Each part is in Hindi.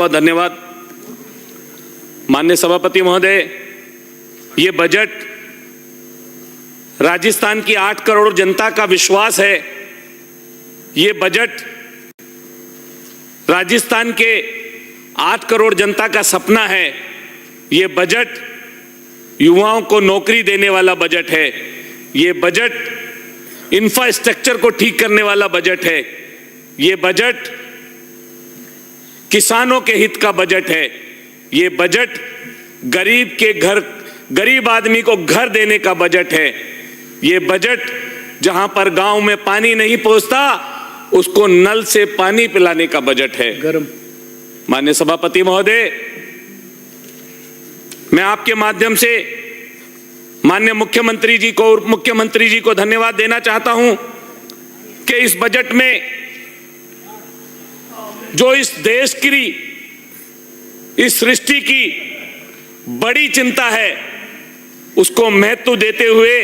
बहुत धन्यवाद। माननीय सभापति महोदय, ये बजट राजस्थान की 8 करोड़ जनता का विश्वास है। ये बजट राजस्थान के 8 करोड़ जनता का सपना है। ये बजट युवाओं को नौकरी देने वाला बजट है। ये बजट इंफ्रास्ट्रक्चर को ठीक करने वाला बजट है। ये बजट किसानों के हित का बजट है। ये बजट गरीब आदमी को घर देने का बजट है। ये बजट जहां पर गांव में पानी नहीं पहुंचता उसको नल से पानी पिलाने का बजट है। माननीय सभापति महोदय, मैं आपके माध्यम से माननीय मुख्यमंत्री जी को और मुख्यमंत्री जी को धन्यवाद देना चाहता हूं कि इस बजट में जो इस देश की, इस सृष्टि की बड़ी चिंता है उसको महत्व देते हुए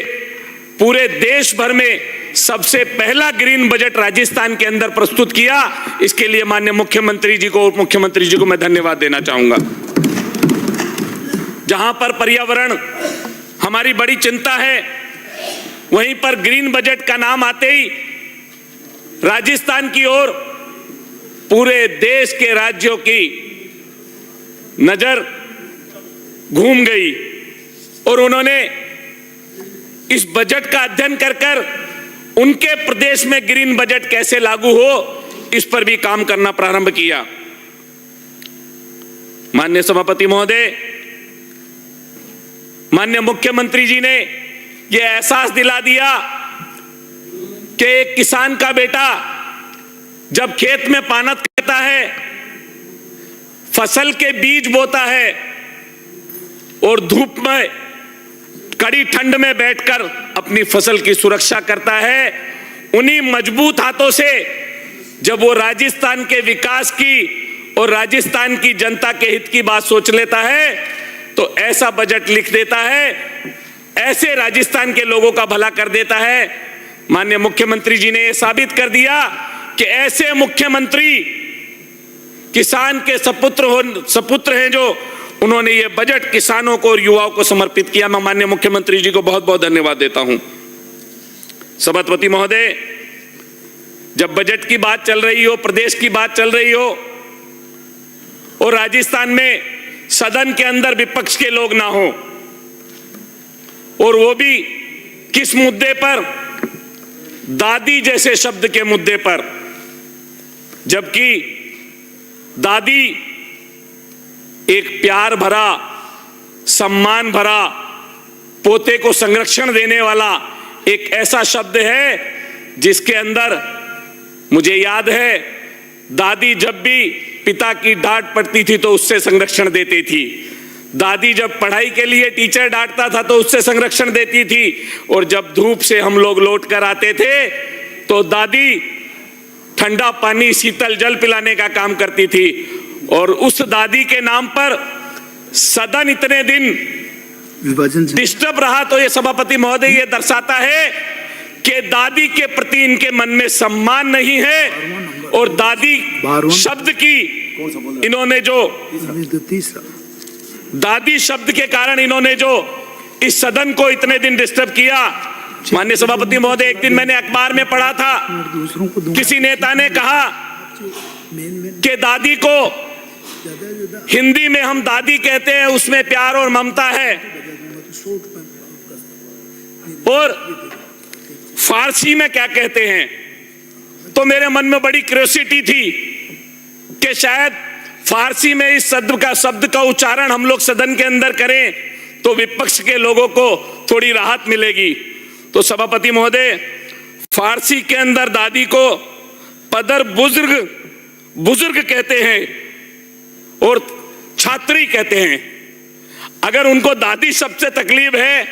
पूरे देश भर में सबसे पहला ग्रीन बजट राजस्थान के अंदर प्रस्तुत किया। इसके लिए माननीय मुख्यमंत्री जी को और मुख्यमंत्री जी को मैं धन्यवाद देना चाहूंगा। जहां पर पर्यावरण हमारी बड़ी चिंता है, वहीं पर ग्रीन बजट का नाम आते ही राजस्थान की ओर पूरे देश के राज्यों की नजर घूम गई और उन्होंने इस बजट का अध्ययन कर उनके प्रदेश में ग्रीन बजट कैसे लागू हो, इस पर भी काम करना प्रारंभ किया। माननीय सभापति महोदय, माननीय मुख्यमंत्री जी ने यह एहसास दिला दिया कि एक किसान का बेटा जब खेत में मेहनत करता है, फसल के बीज बोता है और धूप में कड़ी ठंड में बैठकर अपनी फसल की सुरक्षा करता है, उन्हीं मजबूत हाथों से जब वो राजस्थान के विकास की और राजस्थान की जनता के हित की बात सोच लेता है तो ऐसा बजट लिख देता है, ऐसे राजस्थान के लोगों का भला कर देता है। माननीय मुख्यमंत्री जी ने यह साबित कर दिया कि ऐसे मुख्यमंत्री किसान के सपुत्र हैं जो उन्होंने ये बजट किसानों को और युवाओं को समर्पित किया। मैं माननीय मुख्यमंत्री जी को बहुत बहुत धन्यवाद देता हूं। सभापति महोदय, जब बजट की बात चल रही हो, प्रदेश की बात चल रही हो और राजस्थान में सदन के अंदर विपक्ष के लोग ना हो, और वो भी किस मुद्दे पर, दादी जैसे शब्द के मुद्दे पर, जबकि दादी एक प्यार भरा, सम्मान भरा, पोते को संरक्षण देने वाला एक ऐसा शब्द है जिसके अंदर मुझे याद है दादी जब भी पिता की डांट पड़ती थी तो उससे संरक्षण देती थी। दादी जब पढ़ाई के लिए टीचर डांटता था तो उससे संरक्षण देती थी, और जब धूप से हम लोग लौट कर आते थे तो दादी ठंडा पानी, शीतल जल पिलाने का काम करती थी। और उस दादी के नाम पर सदन इतने दिन डिस्टर्ब रहा, तो ये सभापति महोदय ये दर्शाता है कि दादी के प्रति इनके मन में सम्मान नहीं है, और दादी शब्द की इन्होंने जो दादी शब्द के कारण इन्होंने जो इस सदन को इतने दिन डिस्टर्ब किया। माननीय सभापति महोदय, एक दिन मैंने अखबार में पढ़ा था, किसी नेता ने कहा कि दादी को हिंदी में हम दादी कहते हैं, उसमें प्यार और ममता है, और फारसी में क्या कहते हैं। तो मेरे मन में बड़ी क्यूरियोसिटी थी कि शायद फारसी में इस शब्द का उच्चारण हम लोग सदन के अंदर करें तो विपक्ष के लोगों को थोड़ी राहत मिलेगी। तो सभापति महोदय, फारसी के अंदर दादी को पदर बुजुर्ग कहते हैं और छात्री कहते हैं। अगर उनको दादी शब्द से तकलीफ है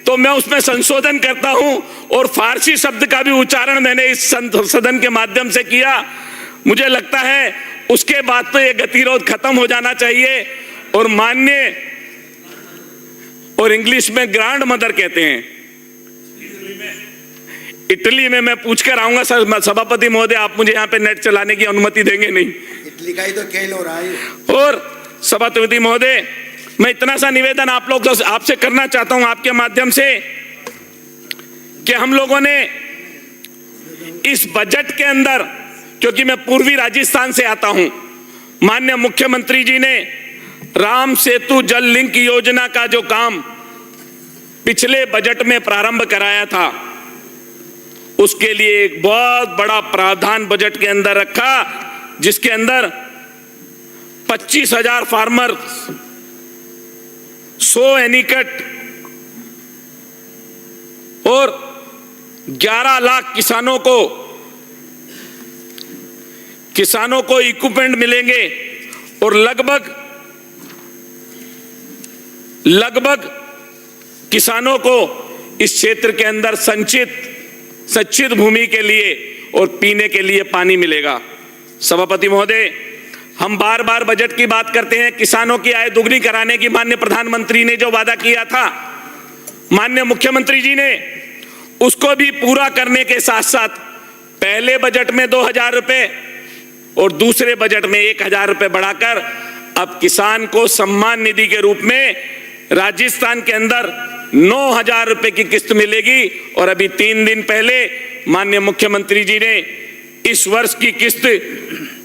तो मैं उसमें संशोधन करता हूं और फारसी शब्द का भी उच्चारण मैंने इस सदन के माध्यम से किया। मुझे लगता है उसके बाद तो ये गतिरोध खत्म हो जाना चाहिए। और माननीय, और इंग्लिश में ग्रैंड मदर कहते हैं, इटली में मैं पूछकर आऊंगा। सभापति महोदय, आप मुझे यहाँ पे नेट चलाने की अनुमति देंगे नहीं? लिखाई तो खेल हो रहा है। और सभापति महोदय, मैं इतना सा निवेदन आप लोग आपसे करना चाहता हूं आपके माध्यम से कि हम लोगों ने इस बजट के अंदर, क्योंकि मैं पूर्वी राजस्थान से आता हूं, माननीय मुख्यमंत्री जी ने राम सेतु जल लिंक योजना का जो काम पिछले बजट में प्रारंभ कराया था, उसके लिए एक बहुत बड़ा प्रावधान बजट के अंदर रखा, जिसके अंदर 25,000 फार्मर, 100 एनीकट और 11 लाख किसानों को इक्विपमेंट मिलेंगे और लगभग किसानों को इस क्षेत्र के अंदर संचित भूमि के लिए और पीने के लिए पानी मिलेगा। सभापति महोदय, हम बार बार बजट की बात करते हैं, किसानों की आय दुगनी कराने की माननीय प्रधानमंत्री ने जो वादा किया था, माननीय मुख्यमंत्री जी ने उसको भी पूरा करने के साथ साथ पहले बजट में 2,000 रुपए और दूसरे बजट में 1,000 रुपए बढ़ाकर अब किसान को सम्मान निधि के रूप में राजस्थान के अंदर 9,000 रुपए की किस्त मिलेगी। और अभी 3 दिन पहले माननीय मुख्यमंत्री जी ने इस वर्ष की किस्त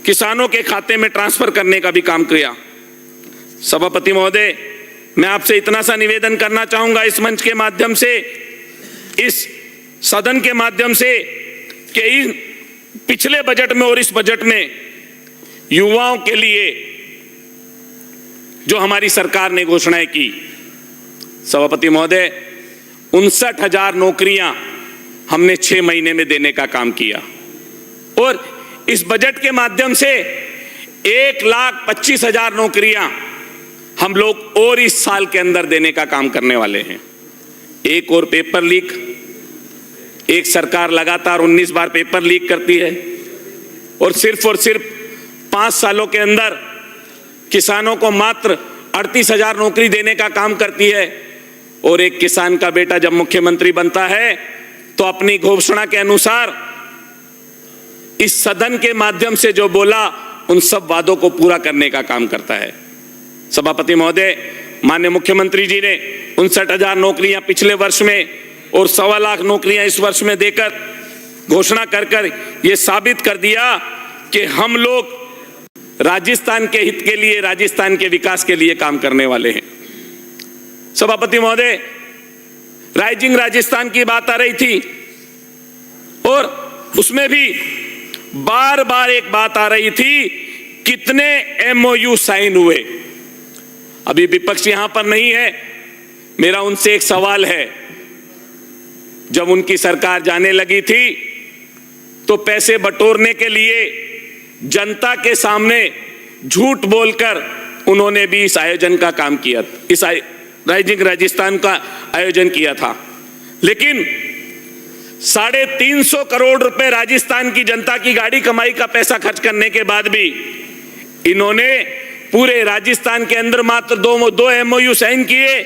किसानों के खाते में ट्रांसफर करने का भी काम किया। सभापति महोदय, मैं आपसे इतना सा निवेदन करना चाहूंगा इस मंच के माध्यम से, इस सदन के माध्यम से, कि इन पिछले बजट में और इस बजट में युवाओं के लिए जो हमारी सरकार ने घोषणाएं की, सभापति महोदय, 59,000 नौकरियां हमने 6 महीने में देने का काम किया और इस बजट के माध्यम से 1,25,000 नौकरियां हम लोग और इस साल के अंदर देने का काम करने वाले हैं। एक और पेपर लीक, एक सरकार लगातार 19 बार पेपर लीक करती है और सिर्फ 5 सालों के अंदर किसानों को मात्र 38,000 नौकरी देने का काम करती है। और एक किसान का बेटा जब मुख्यमंत्री बनता है तो अपनी घोषणा के अनुसार इस सदन के माध्यम से जो बोला उन सब वादों को पूरा करने का काम करता है। सभापति महोदय, माननीय मुख्यमंत्री जी ने 59,000 नौकरियां पिछले वर्ष में और 1.25 लाख नौकरियां इस वर्ष में देकर घोषणा कर यह साबित कर दिया कि हम लोग राजस्थान के हित के लिए, राजस्थान के विकास के लिए काम करने वाले हैं। सभापति महोदय, राइजिंग राजस्थान की बात आ रही थी और उसमें भी बार बार एक बात आ रही थी, कितने MOU साइन हुए। अभी विपक्ष यहां पर नहीं है, मेरा उनसे एक सवाल है, जब उनकी सरकार जाने लगी थी तो पैसे बटोरने के लिए जनता के सामने झूठ बोलकर उन्होंने भी इस आयोजन का काम किया, इस राइजिंग राजस्थान का आयोजन किया था। लेकिन 350 करोड़ रुपए राजस्थान की जनता की गाड़ी कमाई का पैसा खर्च करने के बाद भी इन्होंने पूरे राजस्थान के अंदर मात्र दो MOU साइन किए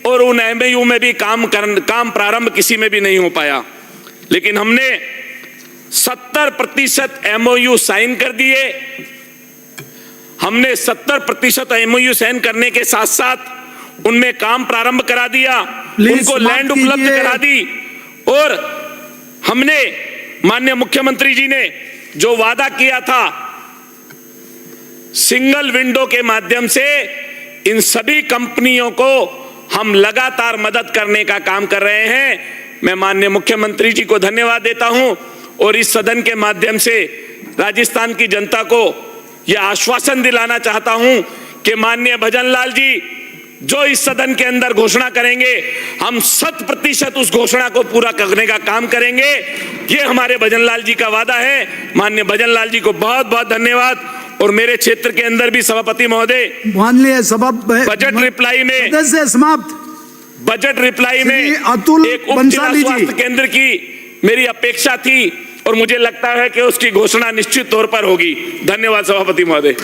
और उन MOU में भी काम प्रारंभ किसी में भी नहीं हो पाया। लेकिन हमने 70% MOU साइन कर दिए। हमने 70% MOU साइन करने के साथ साथ उनमें काम प्रारंभ करा दिया, उनको लैंड उपलब्ध करा दी और हमने, माननीय मुख्यमंत्री जी ने जो वादा किया था, सिंगल विंडो के माध्यम से इन सभी कंपनियों को हम लगातार मदद करने का काम कर रहे हैं। मैं माननीय मुख्यमंत्री जी को धन्यवाद देता हूं और इस सदन के माध्यम से राजस्थान की जनता को यह आश्वासन दिलाना चाहता हूं कि माननीय भजन लाल जी जो इस सदन के अंदर घोषणा करेंगे, हम 100% उस घोषणा को पूरा करने का काम करेंगे। ये हमारे भजन लाल जी का वादा है। माननीय भजन लाल जी को बहुत बहुत धन्यवाद। और मेरे क्षेत्र के अंदर भी सभापति महोदय, बजट रिप्लाई में समाप्त, बजट रिप्लाई में अतुल एक उप जिला स्वास्थ्य केंद्र की मेरी अपेक्षा थी और मुझे लगता है कि उसकी घोषणा निश्चित तौर पर होगी। धन्यवाद सभापति महोदय।